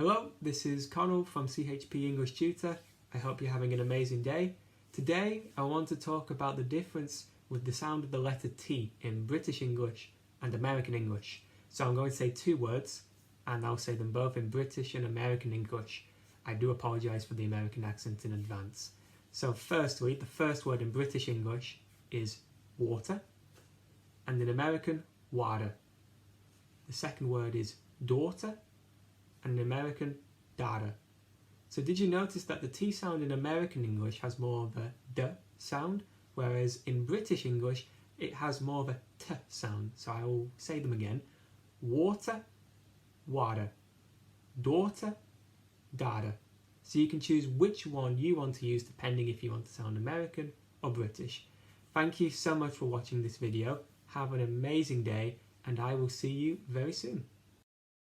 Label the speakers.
Speaker 1: Hello, this is Connell from C.H.P English Tutor. I hope you're having an amazing day. Today I want to talk about the difference with the sound of the letter T in British English and American English. So I'm going to say two words and I'll say them both in British and American English. I do apologise for the American accent in advance. So firstly, the first word in British English is water, and in American, water. The second word is daughter, and in American, data. So did you notice that the T sound in American English has more of a D sound, whereas in British English it has more of a T sound. So I will say them again. Water, water. Daughter, data. So you can choose which one you want to use depending if you want to sound American or British. Thank you so much for watching this video. Have an amazing day and I will see you very soon.